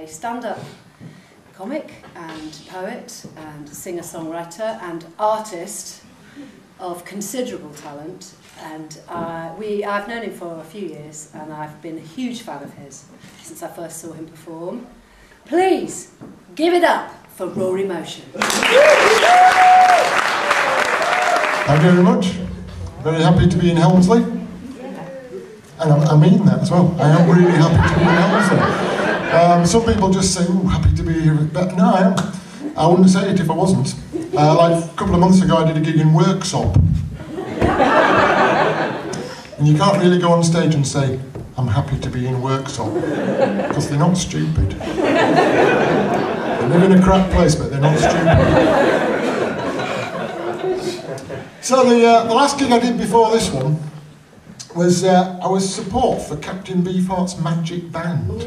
a stand-up comic and poet and singer-songwriter and artist of considerable talent, and I've known him for a few years, and I've been a huge fan of his since I first saw him perform. Please give it up for Rory Motion. Thank you very much. Very happy to be in Helmsley. And I mean that as well. I am really happy to be in Helmsley. Some people just say, "Ooh, happy to be here," but no, I am. I wouldn't say it if I wasn't. Like a couple of months ago, I did a gig in Worksop. And you can't really go on stage and say, "I'm happy to be in Worksop," because they're not stupid. They live in a crap place, but they're not stupid. So the last gig I did before this one was I was support for Captain Beefheart's Magic Band.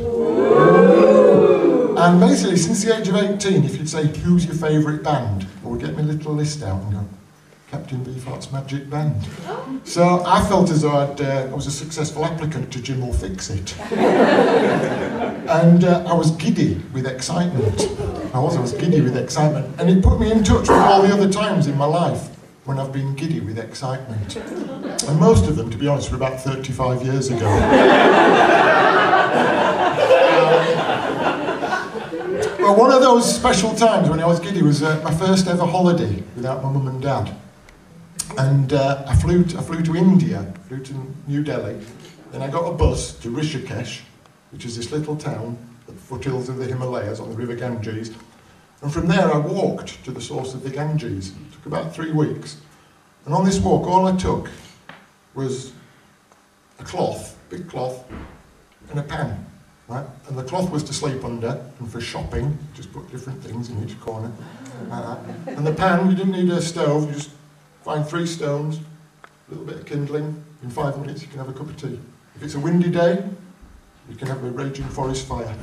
And basically, since the age of 18, if you'd say, "Who's your favourite band?" I would get my little list out and go, "Captain Beefheart's Magic Band." So I felt as though I was a successful applicant to Jim Will Fix It. And I was giddy with excitement. I was giddy with excitement. And it put me in touch with all the other times in my life when I've been giddy with excitement. And most of them, to be honest, were about 35 years ago. Well, one of those special times when I was giddy was my first ever holiday without my mum and dad. And I flew to India, flew to New Delhi. Then I got a bus to Rishikesh, which is this little town at the foothills of the Himalayas on the river Ganges. And from there I walked to the source of the Ganges. It took about 3 weeks. And on this walk, all I took was a cloth, big cloth, and a pan. Right? And the cloth was to sleep under, and for shopping, just put different things in each corner. And the pan, you didn't need a stove, you just find 3 stones, a little bit of kindling, in 5 minutes you can have a cup of tea. If it's a windy day, you can have a raging forest fire.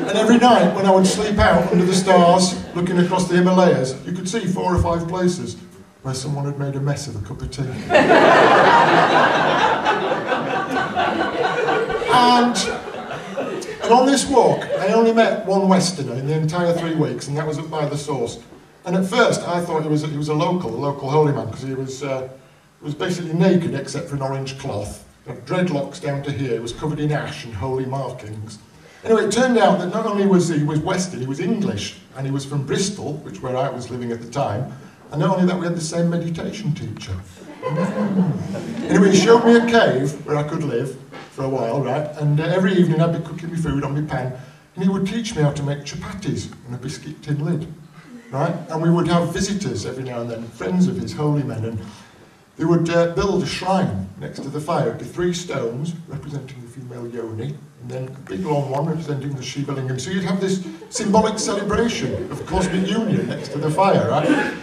And every night when I would sleep out under the stars, looking across the Himalayas, you could see 4 or 5 places where someone had made a mess of a cup of tea. And on this walk, I only met one Westerner in the entire 3 weeks, and that was up by the source. And at first, I thought he was a local holy man, because he was basically naked except for an orange cloth. He had dreadlocks down to here, he was covered in ash and holy markings. Anyway, it turned out that not only was he Western, he was English, and he was from Bristol, which where I was living at the time. And not only that, we had the same meditation teacher. Anyway, he showed me a cave where I could live for a while, right? And every evening I'd be cooking my food on my pan, and he would teach me how to make chapatis on a biscuit tin lid, right? And we would have visitors every now and then, friends of his, holy men, and they would build a shrine next to the fire. It'd be 3 stones representing the female yoni, and then a big long one representing the Shiva Lingam. So you'd have this symbolic celebration of cosmic union next to the fire, right?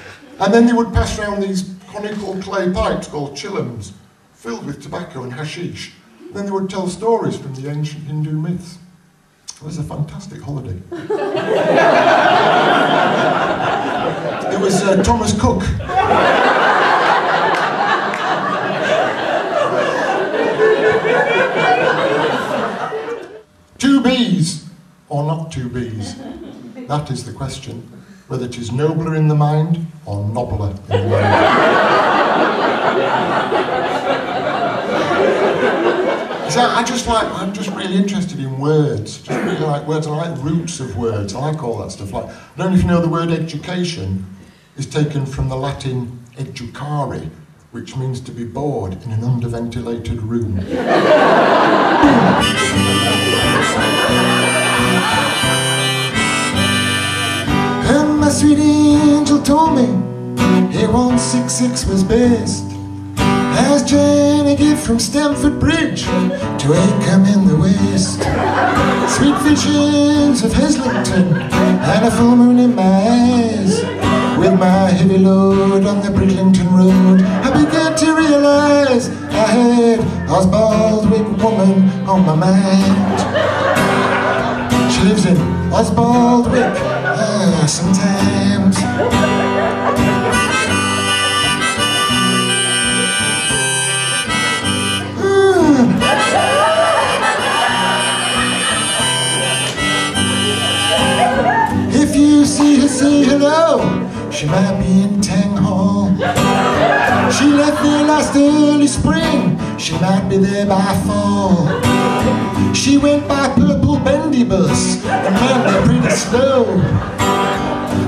And then they would pass around these conical clay pipes called chillums, filled with tobacco and hashish. And then they would tell stories from the ancient Hindu myths. It was a fantastic holiday. It was Thomas Cook. Two bees, or not 2 bees? That is the question. Whether it is nobler in the mind or nobler in the mind. So I'm just really interested in words. Just really like words. I like roots of words. I like all that stuff. Like, I don't know if you know the word education is taken from the Latin educare, which means to be bored in an underventilated room. And my sweet angel told me A166 was best, as Jenny Gibb from Stamford Bridge to Acombe in the west. Sweet visions of Heslington and a full moon in my eyes. With my heavy load on the Bridlington Road, I began to realise I had Osbaldwick woman on my mind. She lives in Osbaldwick, sometimes. She might be in Tang Hall. She left there last early spring. She might be there by fall. She went by purple bendy bus and ran there pretty slow.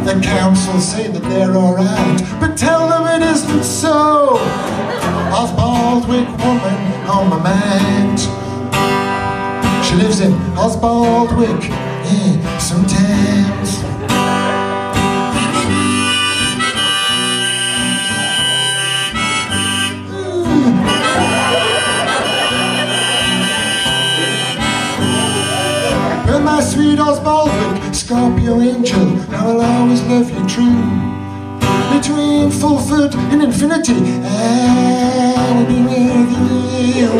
The council say that they're alright, but tell them it isn't so. Osbaldwick woman on my mind. She lives in Osbaldwick, yeah, sometimes. Well, my sweet Osbaldwick, Scorpio angel, I will always love you true. Between Fulford and infinity, I will be with you.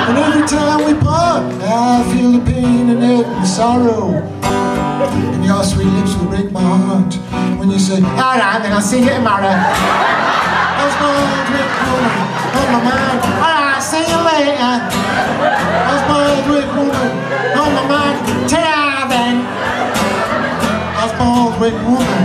And every time we part, I feel the pain and hurt and sorrow. And your sweet lips will break my heart when you say, alright, then I'll see you tomorrow. Osbaldwick woman on my mind. Alright, see you later. Osbaldwick woman on my mind. Ta-da then. Osbaldwick woman.